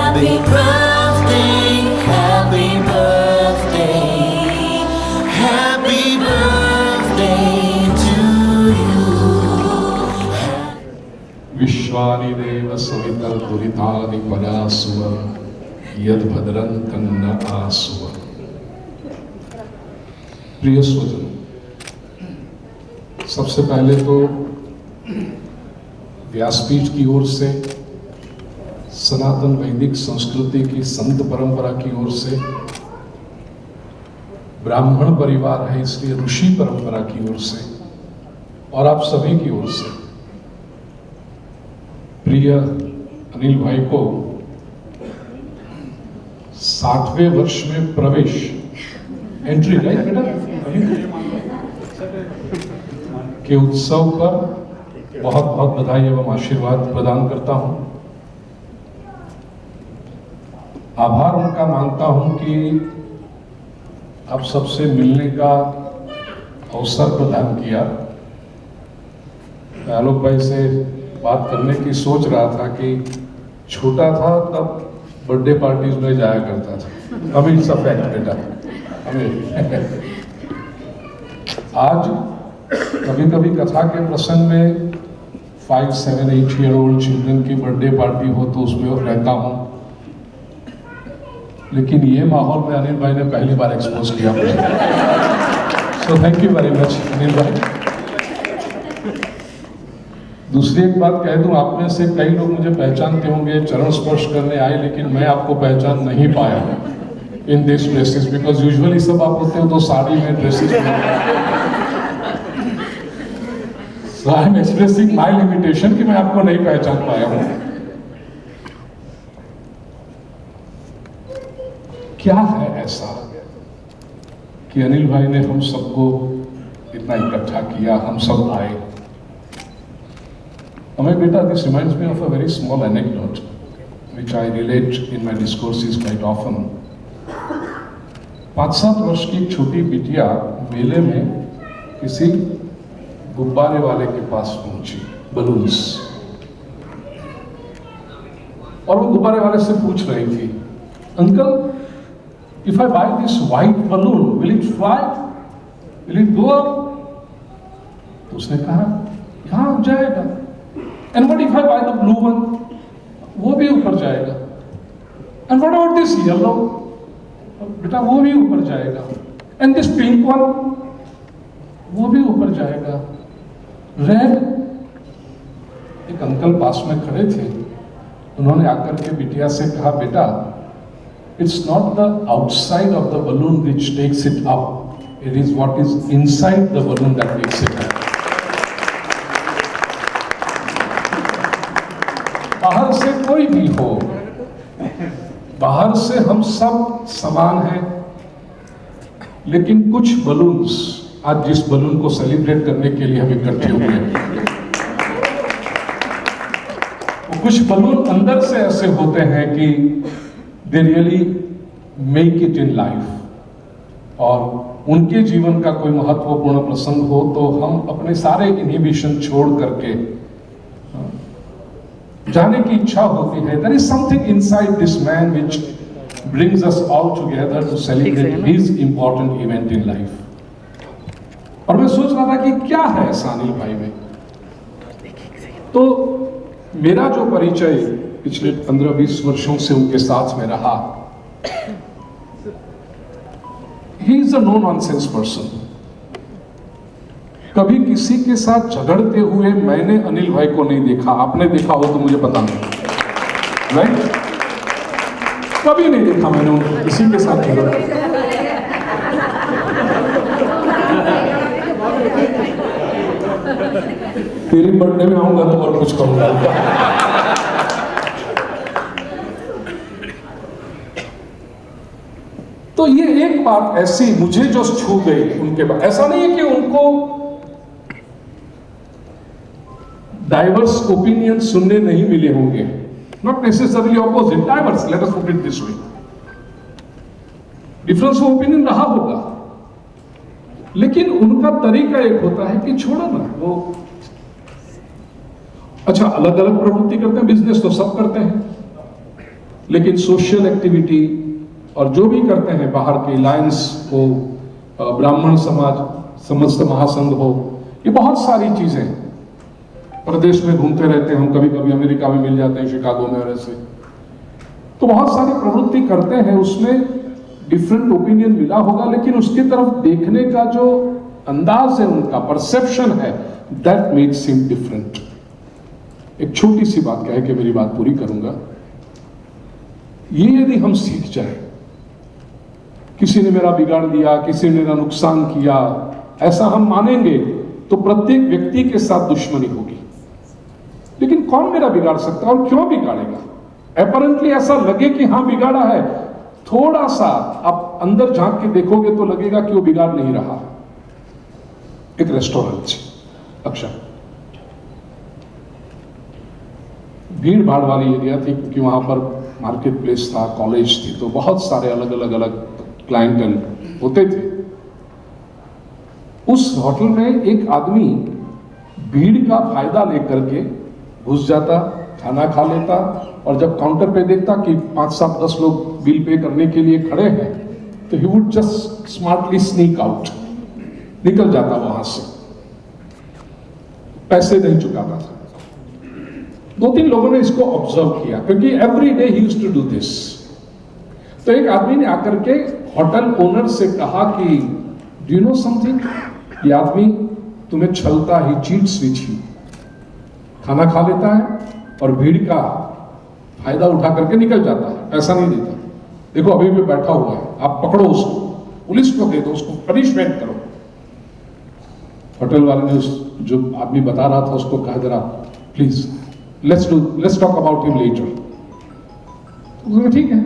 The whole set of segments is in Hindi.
Happy birthday, happy birthday, happy birthday to you. विश्वानि देव सवितर्दुरितानि परासुव यद्भद्रं तन्न आसुव। प्रिय स्वजन, सबसे पहले तो व्यासपीठ की ओर से, सनातन वैदिक संस्कृति की संत परंपरा की ओर से, ब्राह्मण परिवार है इसलिए ऋषि परंपरा की ओर से, और आप सभी की ओर से प्रिय अनिल भाई को 60वें वर्ष में प्रवेश, एंट्री राइट बेटा, के उत्सव पर बहुत बहुत बधाई एवं आशीर्वाद प्रदान करता हूं। आभार उनका मानता हूं कि आप सबसे मिलने का अवसर प्रदान किया। आलोक भाई से बात करने की सोच रहा था कि छोटा था तब बर्थडे पार्टीज में जाया करता था, अभी सफेद बेटा अभी आज कभी कभी कथा के प्रसंग में 5, 7, 8 ईयर ओल्ड चिल्ड्रन की बर्थडे पार्टी हो तो उसमें रहता हूं, लेकिन ये माहौल में अनिल भाई ने पहली बार एक्सपोज किया मुझे। So thank you very much Anil भाई। दूसरी एक बात कह दूं, आप में से कई लोग मुझे पहचानते होंगे, चरण स्पर्श करने आए, लेकिन मैं आपको पहचान नहीं पाया in this dresses, because usually सब आप होते हो तो साड़ी में ड्रेसेस में। So I am expressing my limitation कि मैं आपको नहीं पहचान पाया हूं। क्या है ऐसा कि अनिल भाई ने हम सबको इतना इकट्ठा किया, हम सब आए। हमें बेटा, this reminds me of a very small anecdote which I relate in my discourses quite often. 5-7 वर्ष की एक छोटी बिटिया मेले में किसी गुब्बारे वाले के पास पहुंची, बलून्स, और वो गुब्बारे वाले से पूछ रही थी, uncle, if I buy this white balloon, will it fly? Will it go up? तो उसने कहा, हाँ जाएगा। And what if I buy the blue one? वो भी ऊपर जाएगा। And what about this yellow? बेटा वो भी ऊपर जाएगा। And this pink one? वो भी ऊपर जाएगा। रेड? एक अंकल पास में खड़े थे, उन्होंने आकर के बिटिया से कहा, बेटा, it's not the outside of the balloon which takes it up, it is what is inside the balloon that takes it up. बाहर से कोई भी हो, बाहर से हम सब समान हैं, लेकिन कुछ बलून्स, आज जिस बलून को सेलिब्रेट करने के लिए हम इकट्ठे हुए हैं, कुछ बलून अंदर से ऐसे होते हैं कि they really make it in life, और उनके जीवन का कोई महत्वपूर्ण प्रसंग हो तो हम अपने सारे इनहिबिशन छोड़ करके जाने की इच्छा होती है। There is something inside this man which brings us all together to celebrate his important event in life. और मैं सोच रहा था कि क्या है ऐसा अनिल भाई में। तो मेरा जो परिचय पिछले 15-20 वर्षों से उनके साथ में रहा, he is a no nonsense person. कभी किसी के साथ झगड़ते हुए मैंने अनिल भाई को नहीं देखा, आपने देखा हो तो मुझे पता नहीं, राइट? कभी नहीं देखा मैंने उनको किसी के साथ झगड़ते। तेरी बर्थडे में आऊंगा तो और कुछ कहूंगा। तो ये एक बात ऐसी मुझे जो छू गई उनके बाद, ऐसा नहीं है कि उनको डाइवर्स ओपिनियन सुनने नहीं मिले होंगे, not necessarily opposite, diverse, let us put it this way, difference of opinion रहा होगा, लेकिन उनका तरीका एक होता है कि छोड़ो ना, वो अच्छा अलग अलग प्रवृत्ति करते हैं, बिजनेस तो सब करते हैं, लेकिन सोशल एक्टिविटी और जो भी करते हैं बाहर के लायंस हो, ब्राह्मण समाज, समस्त महासंघ हो, ये बहुत सारी चीजें प्रदेश में घूमते रहते हैं हम, कभी कभी अमेरिका में मिल जाते हैं, शिकागो में और ऐसे, तो बहुत सारी प्रवृत्ति करते हैं, उसमें डिफरेंट ओपिनियन मिला होगा, लेकिन उसकी तरफ देखने का जो अंदाज है, उनका परसेप्शन है, दैट मेक्स हिम डिफरेंट। एक छोटी सी बात कह के मेरी बात पूरी करूंगा। ये यदि हम सीख जाए, किसी ने मेरा बिगाड़ दिया, किसी ने मेरा नुकसान किया, ऐसा हम मानेंगे तो प्रत्येक व्यक्ति के साथ दुश्मनी होगी। लेकिन कौन मेरा बिगाड़ सकता है और क्यों बिगाड़ेगा? अपैरेंटली ऐसा लगे कि हाँ बिगाड़ा है, थोड़ा सा आप अंदर झांक के देखोगे तो लगेगा कि वो बिगाड़ नहीं रहा। एक रेस्टोरेंट, अच्छा भीड़ भाड़ वाली एरिया थी, क्योंकि वहां पर मार्केट प्लेस था, कॉलेज थी, तो बहुत सारे अलग अलग अलग क्लाइंटल होते थे। उस होटल में एक आदमी भीड़ का फायदा लेकर के घुस जाता, खाना खा लेता, और जब काउंटर पे देखता कि 5, 7, 10 लोग बिल पे करने के लिए खड़े हैं, तो he would just smartly sneak out, निकल जाता वहां से, पैसे नहीं चुकाता था। 2-3 लोगों ने इसको ऑब्जर्व किया, क्योंकि every day he used to do this. तो एक आदमी ने आकर के होटल ओनर से कहा कि डू यू नो समथिंग, ये आदमी तुम्हें छलता ही, चीट्स विच ही, खाना खा लेता है और भीड़ का फायदा उठा करके निकल जाता है, पैसा नहीं देता। देखो अभी भी बैठा हुआ है, आप पकड़ो उसको, पुलिस को दे दो, उसको पनिशमेंट करो। होटल वाले ने उस जो आदमी बता रहा था उसको कहा, जरा please let's talk about him later. उसने ठीक है,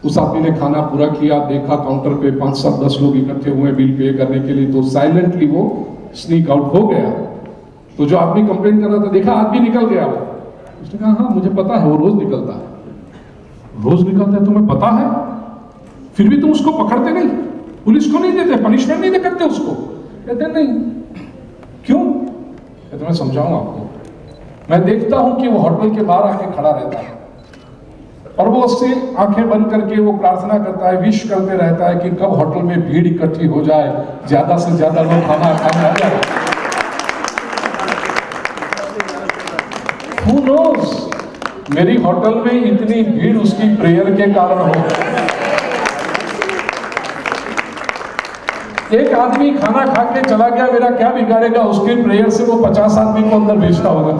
उस आदमी ने खाना पूरा किया, देखा काउंटर पे 5, 7, 10 लोग इकट्ठे हुए बिल पे करने के लिए, तो साइलेंटली वो स्नीक आउट हो गया। तो जो आदमी कंप्लेन कर रहा था, देखा आदमी निकल गया वो, उसने कहा हाँ मुझे पता है, वो रोज निकलता है। रोज निकलता है तुम्हें पता है, फिर भी तुम उसको पकड़ते नहीं, पुलिस को नहीं देते, पनिशमेंट नहीं करते उसको? कहते नहीं। क्यों? कहते मैं समझाऊंगा आपको। मैं देखता हूं कि वो होटल के बाहर आके खड़ा रहता है और वो उससे आंखें बंद करके वो प्रार्थना करता है, विश करते रहता है कि कब होटल में भीड़ इकट्ठी हो जाए, ज्यादा से ज्यादा लोग खाना खाने आ जाए। Who knows? मेरी होटल में इतनी भीड़ उसकी प्रेयर के कारण हो। एक आदमी खाना खा के चला गया, मेरा क्या बिगाड़ेगा? उसके प्रेयर से वो 50 आदमी को अंदर भेजता होगा।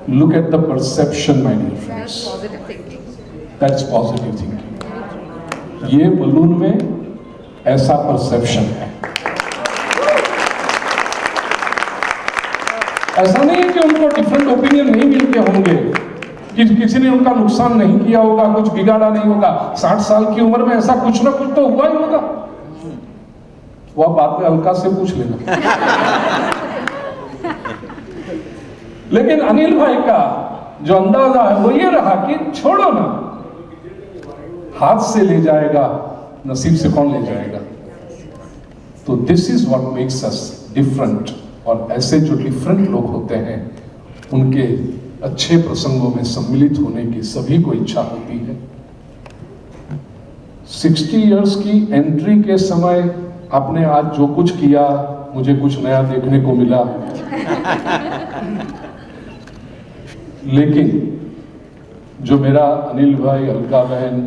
Look at the perception, my dear friends. That's positive thinking. ये बलून में ऐसा परसेप्शन है। ऐसा नहीं है कि उनको डिफरेंट ओपिनियन नहीं मिलते होंगे, कि किसी ने उनका नुकसान नहीं किया होगा, कुछ बिगाड़ा नहीं होगा। 60 साल की उम्र में ऐसा कुछ ना कुछ तो हुआ ही होगा। वो आप बाद में अलका से पूछ लेना। लेकिन अनिल भाई का जो अंदाजा है वो ये रहा कि छोड़ो ना, हाथ से ले जाएगा, नसीब से कौन ले जाएगा। तो this is what makes us different. और ऐसे जो डिफरेंट लोग होते हैं, उनके अच्छे प्रसंगों में सम्मिलित होने की सभी को इच्छा होती है। 60 इयर्स की एंट्री के समय आपने आज जो कुछ किया, मुझे कुछ नया देखने को मिला। लेकिन जो मेरा अनिल भाई, अलका बहन,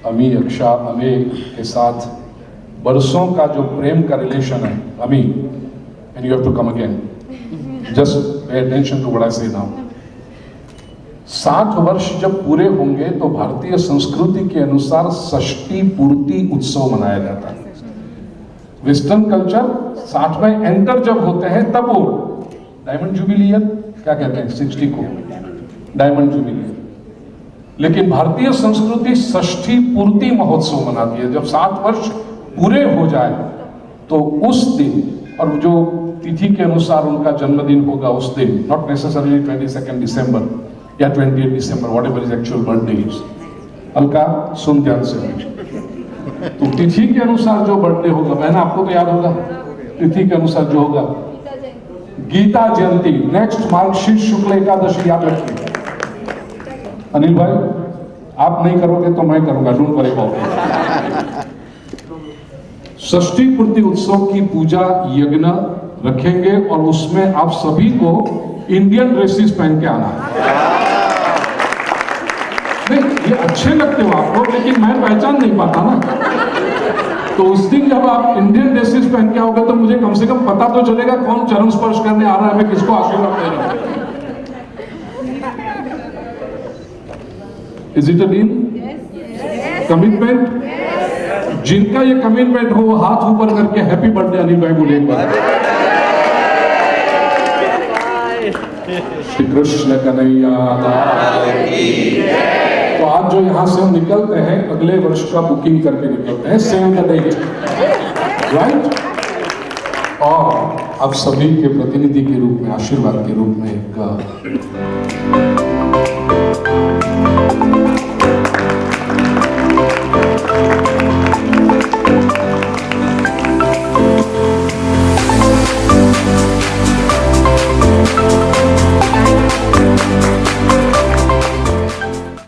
अमी, अक्षा, अमे के साथ बरसों का जो प्रेम का रिलेशन है, अमी, and you have to come again, just pay attention to what I say now. 60 वर्ष जब पूरे होंगे तो भारतीय संस्कृति के अनुसार षष्ठी पूर्ति उत्सव मनाया जाता है। वेस्टर्न कल्चर 60 में एंटर जब होते हैं तब वो डायमंड जुबिली, क्या कहते हैं 60 को, डायमंड जुबिली। लेकिन भारतीय संस्कृति षष्ठी पूर्ति महोत्सव मनाती है। जब 60 वर्ष पूरे हो जाए तो उस दिन, और जो तिथि के अनुसार उनका जन्मदिन होगा उस दिन, नॉट नेसेसरली 22 दिसंबर या 28 दिसंबर, whatever is actual birthday is. Alka सुन ध्यान से, तो तिथि के अनुसार जो बर्थडे होगा, बहना आपको तो याद होगा, तिथि के अनुसार जो होगा, गीता जयंती, नेक्स्ट मार्गशीर्ष शुक्ल एकादशी, याद रखिए। अनिल भाई, आप नहीं करोगे तो मैं करूंगा, डोंट वरी अबाउट इट। षष्ठी पूर्ति उत्सव की पूजा यज्ञ रखेंगे और उसमें आप सभी को इंडियन ड्रेसेस पहन के आना है। नहीं, ये अच्छे लगते हो आपको, लेकिन मैं पहचान नहीं पाता ना। तो उस दिन जब आप इंडियन ड्रेसेस पहन के आओगे तो मुझे कम से कम पता तो चलेगा कौन चरण स्पर्श करने आ रहा है, मैं किसको आशीर्वाद दे रहा हूं। Is it a deal? Commitment? जिनका ये कमिटमेंट हो वो हाथ ऊपर करके हैप्पी बर्थडे अनिल भाई बोले एक बार। श्री कृष्ण कन्हैया लाल की। तो आज जो यहां से हम निकलते हैं, अगले वर्ष का बुकिंग करके निकलते हैं, सेव द डेट, राइट? और आप सभी के प्रतिनिधि के रूप में, आशीर्वाद के रूप में एक